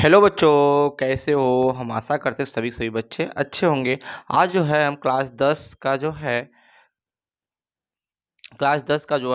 Hello बच्चों, कैसे हो? हम आशा करते हैं सभी बच्चे अच्छे होंगे। आज जो है हम क्लास 10 का जो है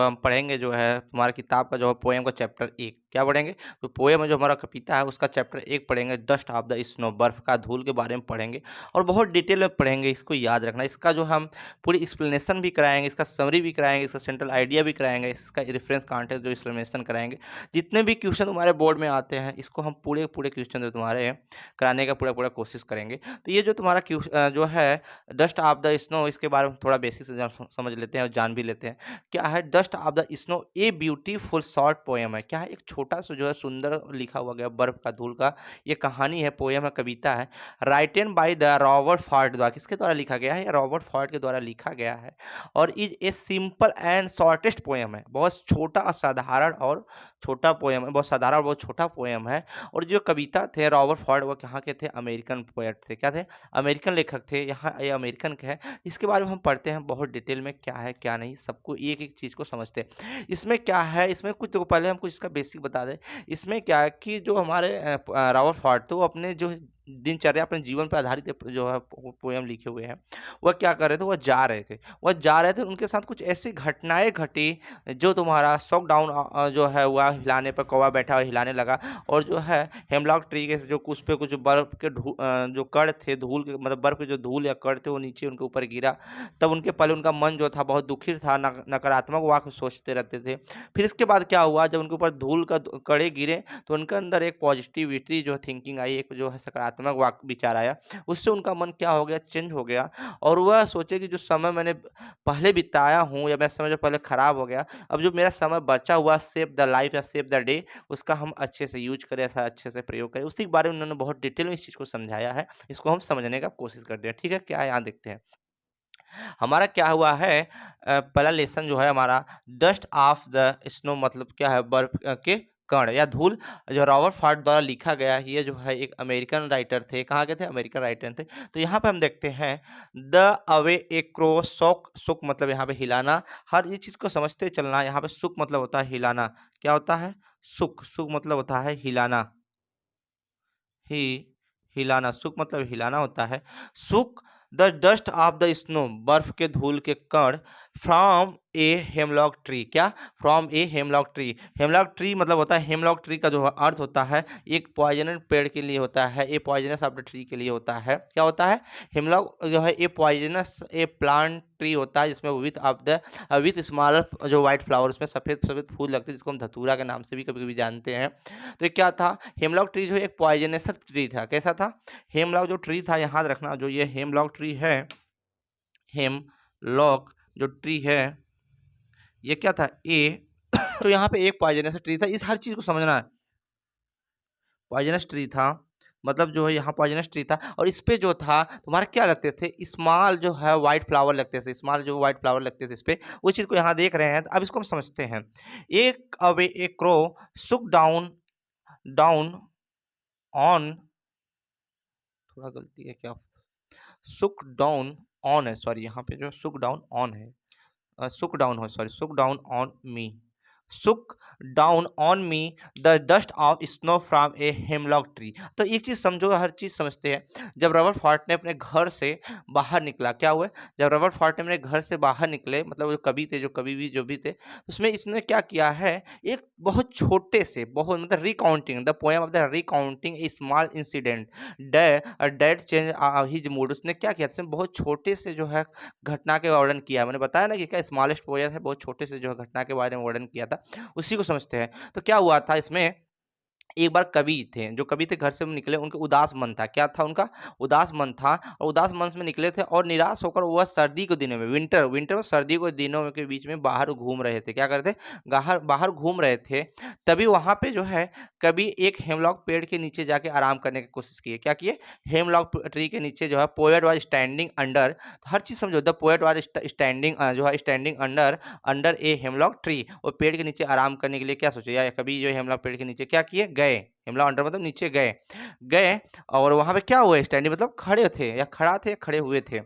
हम पढ़ेंगे, जो है तुम्हारा किताब का जो है पोएम का चैप्टर 1 क्या पढ़ेंगे? तो पोएम है जो हमारा कविता है उसका चैप्टर 1 पढ़ेंगे। डस्ट ऑफ द स्नो, बर्फ का धूल के बारे में पढ़ेंगे और बहुत डिटेल में पढ़ेंगे। इसको याद रखना। इसका जो हम पूरी एक्सप्लेनेशन भी कराएंगे, इसका समरी भी कराएंगे, इसका सेंट्रल आइडिया भी कराएंगे, इसका रेफरेंस कॉन्टेक्स्ट जो एक्सप्लेनेशन कराएंगे। जितने भी क्वेश्चन तुम्हारे बोर्ड में आते हैं इसको हम पूरे पूरे क्वेश्चन जो तुम्हारे कराने का पूरा पूरा कोशिश करेंगे। तो ये जो तुम्हारा जो है डस्ट ऑफ द स्नो, इसके बारे में थोड़ा बेसिक से समझ लेते हैं और जान भी लेते हैं। क्या है dust of the snow? A beautiful short poem है। क्या है? एक छोटा सा जो है सुंदर लिखा हुआ गया बर्फ का धूल का ये कहानी है, पोएम है, कविता है। Written by the Robert Frost द्वारा। किसके द्वारा लिखा गया है? ये रॉबर्ट फॉर्ट के द्वारा लिखा गया है और is a simple and shortest poem है। बहुत छोटा और साधारण और छोटा पोएम है, बहुत साधारण और बहुत छोटा पोएम है। और जो कविता थे रॉबर्ट फॉर्ट वो कहाँ के थे? अमेरिकन पोएट थे। क्या थे? अमेरिकन लेखक थे। यहाँ ये अमेरिकन के है। इसके बारे में हम पढ़ते हैं बहुत डिटेल में, क्या है क्या नहीं, सबको एक एक चीज़ को समझते हैं। इसमें क्या है, इसमें कुछ तो पहले हम कुछ इसका बेसिक बता दें। इसमें क्या है कि जो हमारे रॉबर्ट फॉर्ट थे वो अपने जो दिनचर्या अपने जीवन पर आधारित जो है पोएम लिखे हुए हैं। वह क्या कर रहे थे? वह जा रहे थे उनके साथ कुछ ऐसी घटनाएं घटी जो तुम्हारा शॉक डाउन जो है हुआ। हिलाने पर कौवा बैठा और हिलाने लगा और जो है हेमलॉक ट्री के जो कुछ पे कुछ बर्फ के जो कण थे, धूल के मतलब बर्फ के जो धूल या कण थे वो नीचे उनके ऊपर गिरा। तब उनके पहले उनका मन जो था बहुत दुखी था, नकारात्मक वाक्य सोचते रहते थे। फिर इसके बाद क्या हुआ, जब उनके ऊपर धूल का कड़े गिरे तो उनके अंदर एक पॉजिटिविटी जो थिंकिंग आई, एक जो है सकारात्मक विचार आया। उससे उनका मन क्या हो गया? चेंज हो गया और वह सोचे कि जो समय मैंने पहले बिताया हूँ या मेरा समय जो पहले खराब हो गया, अब जो मेरा समय बचा हुआ सेव द लाइफ या सेव द डे, उसका हम अच्छे से यूज करें, ऐसा अच्छे से प्रयोग करें। उसी के बारे में उन्होंने बहुत डिटेल में इस चीज़ को समझाया है। इसको हम समझने का कोशिश करते हैं। ठीक है, क्या है यहाँ देखते हैं। हमारा क्या हुआ है, पहला लेसन जो है हमारा डस्ट ऑफ द स्नो मतलब क्या है? बर्फ के कण या धूल, जो रॉबर्ट फॉर्ट द्वारा लिखा गया है। ये जो है एक अमेरिकन राइटर थे। कहाँ के थे? अमेरिकन राइटर थे। तो यहाँ पे हम देखते हैं the away A crow shock. सुक मतलब यहाँ पे हिलाना। हर ये चीज को समझते चलना। यहाँ पे सुक मतलब होता है हिलाना। क्या होता है? सुक। सुक मतलब होता है हिलाना। ही हिलाना। सुक मतलब हिलाना होता है। सुक the dust of the snow, बर्फ के धूल के कण, फ्रॉम ए हेमलॉक ट्री। क्या? From a hemlock tree. Hemlock tree मतलब होता है, हेमलॉक ट्री का जो अर्थ होता है एक पॉइजनस पेड़ के लिए होता है, ए पॉइजनस ऑफ द ट्री के लिए होता है। क्या होता है? हेमलॉक जो है ए पॉइजनस ए प्लांट ट्री होता है जिसमें विथ स्मॉलर जो व्हाइट फ्लावर, उसमें सफेद सफेद फूल लगते हैं जिसको हम धतूरा के नाम से भी कभी कभी जानते हैं। तो ये क्या था? हेमलॉक ट्री जो है एक पॉइजनस ट्री था। कैसा था? हेमलॉक जो ट्री था, याद रखना, जो ये हेमलॉक ट्री है, हेमलॉक जो ट्री है ये क्या था? ए तो यहाँ पे एक पॉइजनस ट्री था। इस हर चीज को समझना है। पॉइजनस ट्री था मतलब जो है यहाँ पॉइजनस ट्री था और इस पे जो था तुम्हारा क्या लगते थे? स्मॉल जो है व्हाइट फ्लावर लगते थे। स्मॉल जो व्हाइट फ्लावर लगते थे इस पे, उस चीज को यहाँ देख रहे हैं। तो अब इसको हम समझते हैं। एक अवे ए क्रो सुक डाउन डाउन ऑन, थोड़ा गलती है क्या? सुक डाउन ऑन है, सॉरी, यहाँ पे जो सुक डाउन ऑन है, सुक डाउन हो, सॉरी, सुक डाउन ऑन मी, सुक down on me the dust of snow from a hemlock tree. तो एक चीज समझो, हर चीज समझते हैं। जब रॉबर्ट फॉर्ट ने अपने घर से बाहर निकला, क्या हुआ? जब रॉबर्ट फॉर्ट ने अपने घर से बाहर निकले, मतलब जो कवि थे, जो कवि भी जो भी थे, उसमें इसने क्या किया है? एक बहुत छोटे से, बहुत मतलब recounting the poem of the recounting a small incident that change his mood. उसने क्या किया? उसने बहुत छोटे से जो है घटना के वर्णन किया है। मैंने बताया ना कि क्या स्मॉलेस्ट पोएम है, बहुत छोटे से जो है घटना के बारे में वर्णन किया था। उसी को समझते हैं। तो क्या हुआ था इसमें, एक बार कवि थे, जो कवि थे घर से निकले, उनके उदास मन था। क्या था उनका? उदास मन था और उदास मन में निकले थे और निराश होकर वह सर्दी के दिनों में, विंटर विंटर और सर्दी के दिनों के बीच में बाहर घूम रहे थे। क्या करते? बाहर बाहर घूम रहे थे। तभी वहां पे जो है कवि एक हेमलॉक पेड़ के नीचे जाके आराम करने की कोशिश किए। क्या किए? हेमलॉक ट्री के नीचे जो है पोएट वाज स्टैंडिंग अंडर। तो हर चीज समझो, द पोएट वाज स्टैंडिंग जो है standing under under a hemlock tree. और पेड़ के नीचे आराम करने के लिए क्या सोचे? या कभी जो हेमलॉक पेड़ के नीचे क्या किए? गए, हिमला अंडर मतलब नीचे गए, गए और वहाँ पे क्या हुआ स्टैंडिंग मतलब खड़े थे या खड़ा थे या खड़े हुए थे,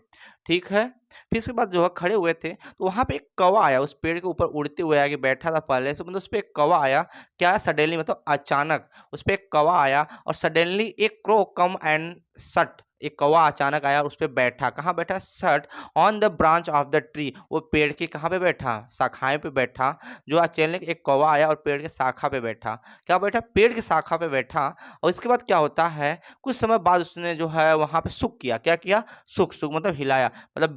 ठीक है? फिर उसके बाद जो है खड़े हुए थे, तो वहाँ पे एक कौवा आया उस पेड़ के ऊपर उड़ते हुए आके बैठा था पहले से मतलब उस पे एक कौवा आया, क्या सडनली मतलब अचानक उस पे एक कौवा आया और सडनली एक क्रो कम एंड सट एक कौवा अचानक आया और उस पे बैठा, कहाँ बैठा? सट on the branch of the tree वो पेड़ के कहाँ पे बैठा? शाखाएँ पे बैठा, जो अचानक एक कौवा आया और पेड़ के शाखा पे बैठा, क्या बैठा? पेड़ की शाखा पे बैठा और इसके बाद क्या होता है, कुछ समय बाद उसने जो है वहाँ पे सुक किया, क्या किया? सुक, सुक मतलब हिलाया, मतलब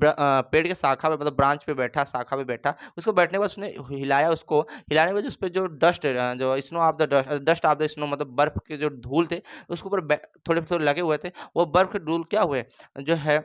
पेड़ के शाखा पे मतलब ब्रांच पे बैठा, शाखा पे बैठा, उसको बैठने के बाद उसने हिलाया उसको, हिलाने के बाद उसपे जो डस्ट जो snow of the dust of the snow मतलब बर्फ के जो धूल थे, उसके ऊपर थोड़े-थोड़े लगे हुए थे, वो बर्फ के धूल क्या हुए, जो है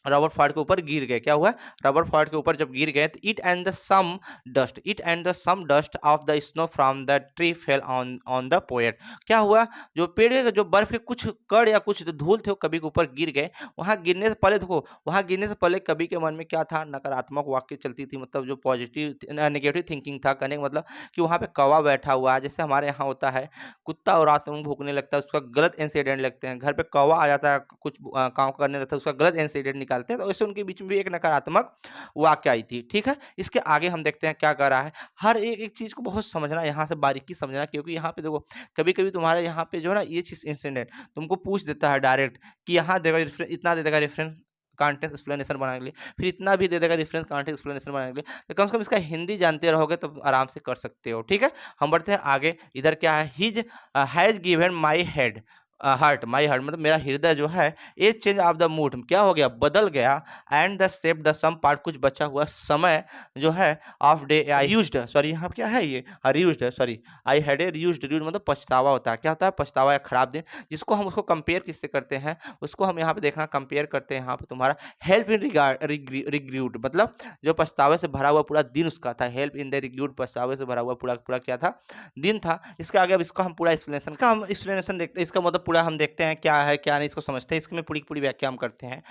रबर फॉर्ट के ऊपर गिर गए, क्या हुआ? रबर फॉर्ट के ऊपर जब गिर गए तो it and the some dust of the snow from the tree fell on on the poet. क्या हुआ? जो पेड़ के जो बर्फ के कुछ कण या कुछ जो धूल थे वो कवि के ऊपर गिर गए। वहाँ गिरने से पहले देखो, वहाँ गिरने से पहले कवि के मन में क्या था? नकारात्मक वाक्य चलती थी, मतलब जो पॉजिटिव नेगेटिव थिंकिंग था, कहने का मतलब कि वहाँ पे कौवा बैठा हुआ है, जैसे हमारे यहाँ होता है कुत्ता और रात में भौंकने लगता है, उसका गलत इंसिडेंट लगते हैं। घर पे कौवा आ जाता है, कुछ काम करने लगता है, उसका गलत इंसिडेंट निकालते हैं, तो ऐसे उनके बीच में भी एक नकारात्मक वाक़या आई थी, ठीक है? इसके आगे हम देखते हैं क्या कर रहा है। हर एक चीज़ को बहुत समझना, यहाँ से बारीकी समझना, क्योंकि यहाँ पे देखो, कभी-कभी तुम्हारे यहाँ पे जो है ना, ये चीज़ इंसिडेंट तुमको पूछ देता है डायरेक्ट कि यहाँ देगा इतना दे देगा रेफरेंस कॉन्टेक्स्ट एक्सप्लेनेशन बनाने के लिए, फिर इतना भी दे देगा रेफरेंस कॉन्टेक्स्ट एक्सप्लेनेशन बनाने के लिए, तो कम से कम इसका हिंदी जानते रहोगे तो आराम से कर सकते हो, ठीक है? हम बढ़ते हैं आगे, इधर क्या है? Has given my head heart, my heart मतलब मेरा हृदय जो है, a change of the mood क्या हो गया? बदल गया, and the shape the some part कुछ बचा हुआ समय जो है of day I used, sorry यहाँ क्या है ये? रीयूज्ड है, sorry, I had a reused, reused मतलब पछतावा होता है, क्या होता है? पछतावा या खराब दिन, जिसको हम उसको कंपेयर किससे करते हैं? उसको हम यहाँ पे देखना कंपेयर करते हैं, यहाँ पे तुम्हारा हेल्प इन रिग्रीड मतलब जो पछतावे से भरा हुआ पूरा दिन उसका था, हेल्प इन द रिग्रीड पछतावे से भरा हुआ पूरा पूरा क्या था? दिन था। इसके आगे अब इसको हम पूरा एक्सप्लेनेशन देखते हैं, इसका मतलब पूरा हम देखते हैं क्या है क्या नहीं, इसको समझते हैं, इसमें पूरी पूरी व्याख्या हम करते हैं।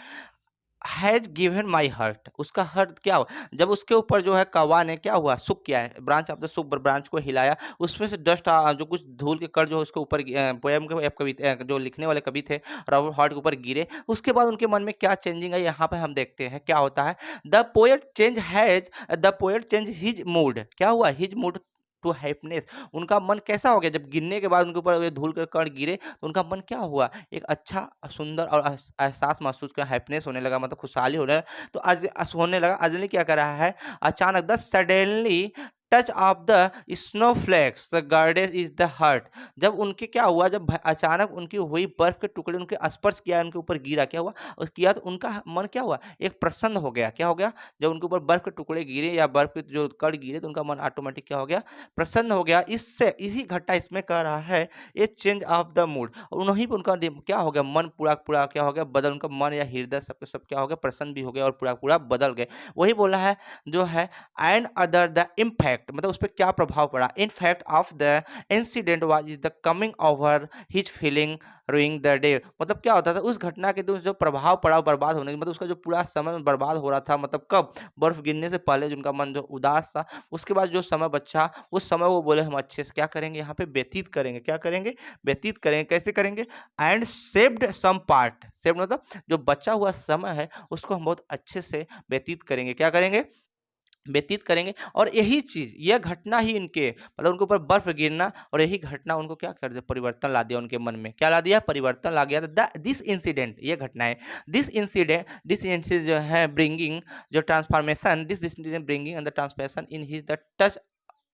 हैज़ गिवन माई हर्ट, उसका हर्ट क्या हुआ? जब उसके ऊपर जो है कौवा ने क्या हुआ? सुक किया है, ब्रांच ऑफ द सुक ब्रांच को हिलाया, उसमें से डस्ट जो कुछ धूल के कण जो उसके ऊपर पोएम के या जो लिखने वाले कवि थे, रॉबर्ट हार्ट के ऊपर गिरे। उसके बाद उनके मन में क्या चेंजिंग आई, यहाँ पे हम देखते हैं क्या होता है। The poet change his mood, क्या हुआ? हिज मूड टू हैप्पीनेस, उनका मन कैसा हो गया? जब गिरने के बाद उनके ऊपर ये धूल के कण गिरे, तो उनका मन क्या हुआ? एक अच्छा, सुंदर और एहसास महसूस किया, हैप्पीनेस होने लगा, मतलब खुशहाली होने लगा। तो आज होने लगा, अजली क्या कर रहा है? अचानक the suddenly touch of the snowflakes the garden is the hurt, जब उनके क्या हुआ, जब अचानक उनकी हुई बर्फ के टुकड़े उनके स्पर्श किया, उनके ऊपर गिरा, क्या हुआ? और किया तो उनका मन क्या हुआ? एक प्रसन्न हो गया, क्या हो गया? जब उनके ऊपर बर्फ के टुकड़े गिरे या बर्फ के जो कण गिरे, तो उनका मन ऑटोमेटिक क्या हो गया? प्रसन्न हो गया। इससे इसी घटना इसमें कह रहा है ये चेंज ऑफ द मूड, और उन्हीं पे उनका क्या हो गया? मन पूरा पूरा क्या हो गया? बदल, उनका मन या हृदय सब के सब क्या हो गया? प्रसन्न भी हो गया और पूरा पूरा बदल गए। वही बोला है जो है, एंड अदर द इम्पैक्ट मतलब उस पर क्या प्रभाव पड़ा? In fact of the incident was is the coming over his feeling ruing the day, मतलब क्या होता था उस घटना के जो प्रभाव पड़ा बर्बाद होने का, मतलब उसका जो पूरा समय बर्बाद हो रहा था, मतलब कब? बर्फ गिरने से पहले जो उनका मन जो उदास था, उसके बाद जो समय बचा, उस समय वो बोले हम अच्छे से क्या करेंगे? यहाँ पे व्यतीत करेंगे, क्या करेंगे? व्यतीत करेंगे, कैसे करेंगे? And saved some part, saved मतलब जो बचा हुआ समय है उसको हम बहुत अच्छे से व्यतीत करेंगे, क्या करेंगे? व्यतीत करेंगे। और यही चीज़, यह घटना ही इनके मतलब उनके ऊपर बर्फ गिरना और यही घटना उनको क्या कर दिया? परिवर्तन ला दिया उनके मन में। क्या ला दिया? परिवर्तन ला गया। दिस इंसिडेंट, ये घटनाएँ, दिस इंसिडेंट जो है ब्रिंगिंग जो transformation, this incident bringing and the transformation in his the touch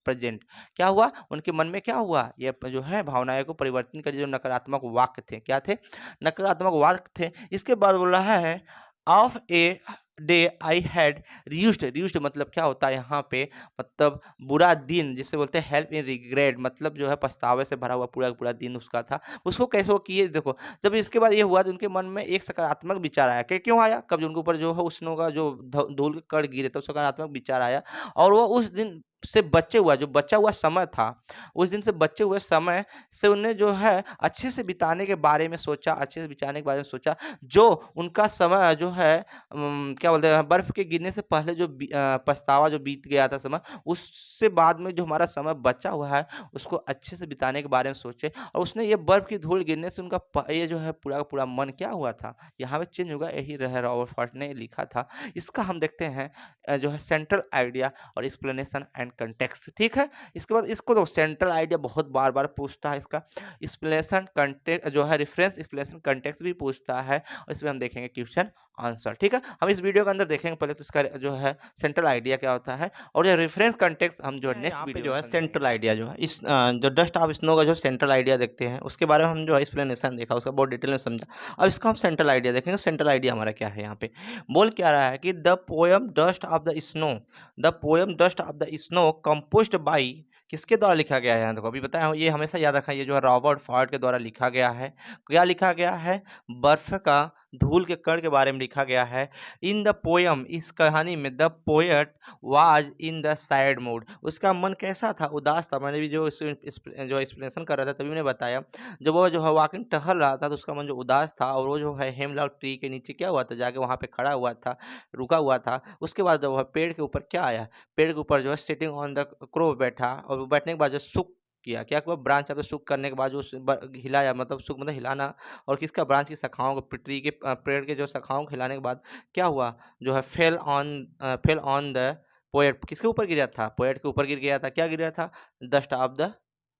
present, क्या हुआ? उनके मन में क्या हुआ? ये जो है भावनाएँ को परिवर्तन कर, जो नकारात्मक वाक्य थे, क्या थे? नकारात्मक वाक्य थे। इसके बाद बोल रहा है of a day I had reused मतलब क्या होता है यहाँ पे? मतलब बुरा दिन, जिसे बोलते हैं हेल्प इन रिग्रेट, मतलब जो है पछतावे से भरा हुआ पूरा पूरा दिन उसका था। उसको कैसे वो किए? देखो, जब इसके बाद ये हुआ तो उनके मन में एक सकारात्मक विचार आया। क्यों आया? कब जो उनके ऊपर जो है उष्णों का जो धूल के कण गिरे, तो सकारात्मक विचार आया और वो उस दिन से बचे हुआ जो बचा हुआ समय था, उस दिन से बचे हुए समय से उन्हें जो है अच्छे से बिताने के बारे में सोचा, अच्छे से बिताने के बारे में सोचा, जो उनका समय जो है क्या बोलते हैं बर्फ के गिरने से पहले जो पछतावा जो बीत गया था समय, उससे बाद में जो हमारा समय बचा हुआ है, उसको अच्छे से बिताने के बारे में सोचे और उसने ये बर्फ की धूल गिरने से उनका ये जो है पूरा का पूरा मन क्या हुआ था, यहाँ पे चेंज होगा यही रह रॉबर्ट फॉस्ट ने लिखा था। इसका हम देखते हैं जो है सेंट्रल आइडिया और एक्सप्लेनेशन एंड कंटेक्स्ट, ठीक है? इसके बाद इसको तो सेंट्रल आइडिया बहुत बार-बार पूछता है इसका, एक्सप्लेनेशन कंटेक्स्ट जो है रेफरेंस एक्सप्लेनेशन कंटेक्स्ट भी पूछता है और इसमें हम देखेंगे क्वेश्चन आंसर, ठीक है? हम इस वीडियो के अंदर देखेंगे पहले तो इसका जो है सेंट्रल आइडिया क्या होता है और ये रेफरेंस कंटेक्स्ट हम जो है नेक्स्ट यहाँ पे वीडियो जो में है समझेंगे। सेंट्रल आइडिया जो है इस जो डस्ट ऑफ स्नो का जो सेंट्रल आइडिया देखते हैं उसके बारे में हम जो है एक्सप्लेनेशन देखा, उसका बहुत डिटेल में समझा। अब इसका हम सेंट्रल आइडिया देखेंगे। सेंट्रल आइडिया हमारा क्या है यहाँ पे, बोल क्या रहा है कि the poem dust of the snow, the poem dust of the snow composed by, किसके द्वारा लिखा गया है यहाँ देखो, अभी बताया हूँ, ये हमेशा याद रखना, ये जो है रॉबर्ट फॉर्ड के द्वारा लिखा गया है। क्या लिखा गया है, बर्फ का धूल के कण के बारे में लिखा गया है। इन द पोयम, इस कहानी में, the poet was in the sad mood, उसका मन कैसा था, उदास था। मैंने भी जो जो एक्सप्लेनेशन कर रहा था तभी मैंने बताया, जब वो जो है वॉकिंग टहल रहा था तो उसका मन जो उदास था और वो जो है हेमलॉक ट्री के नीचे क्या हुआ था, जाके वहाँ पे खड़ा हुआ था, रुका हुआ था। उसके बाद जब वह पेड़ के ऊपर क्या आया, पेड़ के ऊपर जो है सिटिंग ऑन द क्रो बैठा और वो बैठने के बाद जो सुक किया, क्या हुआ, ब्रांच पे सुक करने के बाद जो हिलाया, मतलब सुक मतलब हिलाना, और किसका, ब्रांच की शाखाओं को, ट्री के पेड़ के जो शाखाओं को हिलाने के बाद क्या हुआ, जो है फेल ऑन द पोएट, किसके ऊपर गिरा था, पोएट के ऊपर गिर गया था। क्या गिर गया था, डस्ट ऑफ द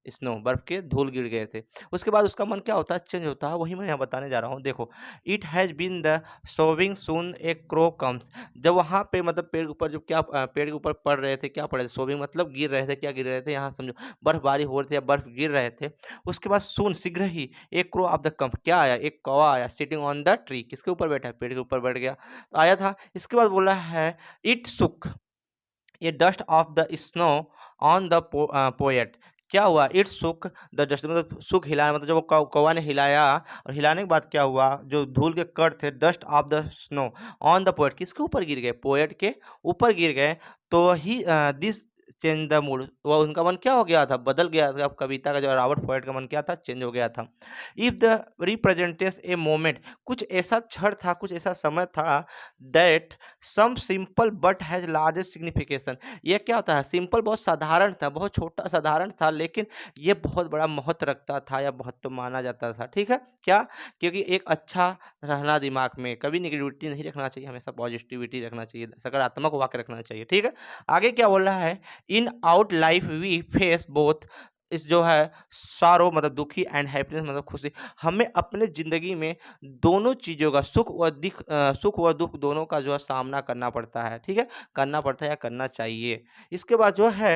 स्नो, बर्फ के धूल गिर गए थे। उसके बाद उसका मन क्या होता है, चेंज होता है, वही मैं यहाँ बताने जा रहा हूँ। देखो, it has been the sowing soon a crow comes, जब वहाँ पे मतलब पेड़ के ऊपर जो क्या पेड़ के ऊपर पड़ रहे थे, क्या पड़ रहे थे, सोविंग मतलब गिर रहे थे, क्या गिर रहे थे, यहाँ समझो बर्फबारी हो रही थी या बर्फ गिर रहे थे। उसके बाद सून शीघ्र ही एक क्रो ऑफ द कम्स, क्या आया, एक कौवा आया, सिटिंग ऑन द ट्री, किसके ऊपर बैठा है, पेड़ के ऊपर बैठ गया, आया था। इसके बाद बोला है इट सुक, ये dust of the snow on the poet, क्या हुआ, इट सुक द डस्ट, मतलब सुक हिलाया, मतलब जब वो कौवा ने हिलाया और हिलाने के बाद क्या हुआ, जो धूल के कण थे, dust of the snow on the poet, किसके ऊपर गिर गए, पोएट के ऊपर गिर गए। तो ही दिस चेंज द मूड, वो उनका मन क्या हो गया था, बदल गया था। अब कविता का जो रॉबर्ट पोएट का मन क्या था, चेंज हो गया था। If the represents a moment, कुछ ऐसा क्षण था, कुछ ऐसा समय था, that some simple but has largest signification, ये क्या होता है, सिंपल बहुत साधारण था, बहुत छोटा साधारण था, लेकिन ये बहुत बड़ा महत्व रखता था या महत्व माना जाता था, ठीक है, क्या, क्योंकि एक अच्छा रहना दिमाग में, कभी निगेटिविटी नहीं रखना चाहिए, हमेशा पॉजिटिविटी रखना चाहिए, सकारात्मक वाक्य रखना चाहिए, ठीक है। आगे क्या बोल रहा है, in out life we face both, इस जो है सारो मतलब दुखी एंड हैप्पीनेस मतलब खुशी, हमें अपने ज़िंदगी में दोनों चीज़ों का सुख व दुःख दोनों का जो है सामना करना पड़ता है, ठीक है? करना पड़ता है या करना चाहिए। इसके बाद जो है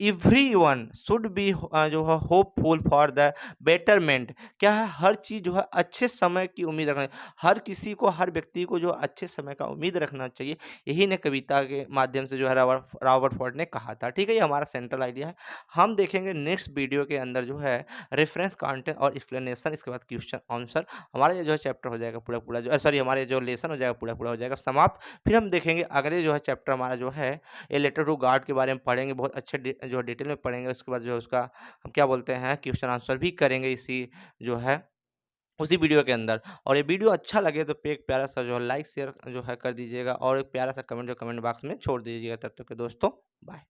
एवरीवन शुड बी जो है होपफुल फॉर द बेटरमेंट, क्या है, हर चीज़ जो है अच्छे समय की उम्मीद रखना, हर किसी को, हर व्यक्ति को जो अच्छे समय का उम्मीद रखना चाहिए। यही ने कविता के माध्यम से जो है रॉबर्ट रॉबर्ट फॉर्ड ने कहा था, ठीक है? ये हमारा सेंट्रल आइडिया है। हम देखेंगे नेक्स्ट वीडियो के अंदर जो है रेफरेंस कंटेंट और एक्सप्लेनेशन, इसके बाद क्वेश्चन आंसर, हमारा ये जो है चैप्टर हो जाएगा पूरा-पूरा, जो सॉरी हमारे जो लेसन हो जाएगा पूरा-पूरा हो जाएगा समाप्त। फिर हम देखेंगे अगले जो है चैप्टर हमारा जो है ए लेटर टू गॉड के बारे में पढ़ेंगे, बहुत अच्छे जो डिटेल में पढ़ेंगे। उसके बाद जो है उसका हम क्या बोलते हैं क्वेश्चन आंसर भी करेंगे इसी जो है उसी वीडियो के अंदर। और ये वीडियो अच्छा लगे तो पे एक प्यारा सा जो है लाइक शेयर जो है कर दीजिएगा और एक प्यारा सा कमेंट जो कमेंट बॉक्स में छोड़ दीजिएगा। तब तक के दोस्तों बाय।